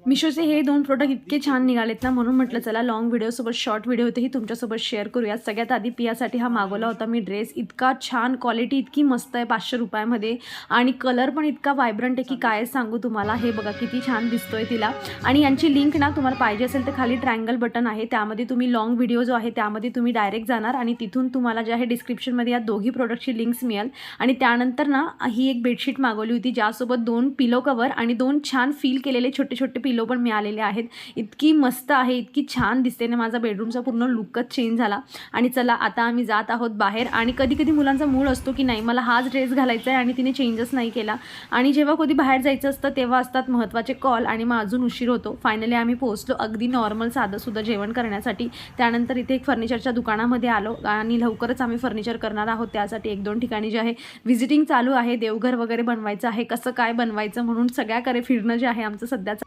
मिशोचे हे 2 प्रोडक्ट इतके छान निघालेत ना, म्हणून म्हटलं चला लाँग व्हिडिओसोबत शॉर्ट व्हिडिओ होतेही तुमच्यासोबत शेअर करूयात. सगळ्यात आधी पियासाठी हा मागवला होता मी ड्रेस. इतका छान, क्वालिटी इतकी मस्त आहे 500 रुपयामध्ये आणि कलर पण इतका व्हायब्रंट आहे की काय सांगू तुम्हाला. हे बघा किती छान दिसतोय तिला. आणि यांची लिंक ना तुम्हाला पाहिजे असेल तर खाली ट्रायंगल बटन आहे, त्यामध्ये तुम्ही लाँग व्हिडिओ जो आहे त्यामध्ये तुम्ही डायरेक्ट जाणार आणि तिथून तुम्हाला जे आहे डिस्क्रिप्शनमध्ये या दोघी प्रोडक्टची लिंक्स मिळेल. आणि त्यानंतर ना ही एक बेडशीट मागवली होती ज्यासोबत 2 पिलो कवर आणि 2 छान फील केलेले छोटे छोटे पिलो पण मिळालेले आहेत. इतकी मस्त आहे, इतकी छान दिसते ना, माझा बेडरूमचा पूर्ण लुकच चेंज झाला. आणि चला आता आम्ही जात आहोत बाहेर. आणि कधी कधी मुलांचा मूड असतो की नाही मला हाच ड्रेस घालायचा आहे आणि तिने चेंजच नाही केला. आणि जेव्हा कधी बाहेर जायचं असतं तेव्हा असतात महत्त्वाचे कॉल आणि मग अजून उशीर होतो. फायनली आम्ही पोहोचलो अगदी नॉर्मल साधंसुद्धा जेवण करण्यासाठी. त्यानंतर इथे एक फर्निचरच्या दुकानामध्ये आलो आणि लवकरच आम्ही फर्निचर करणार आहोत. त्यासाठी 1-2 ठिकाणी जे आहे व्हिजिटिंग चालू आहे. देवघर वगैरे बनवायचं आहे, कसं काय बनवायचं म्हणून सगळ्याकडे फिरणं जे आहे आमचं सध्याचं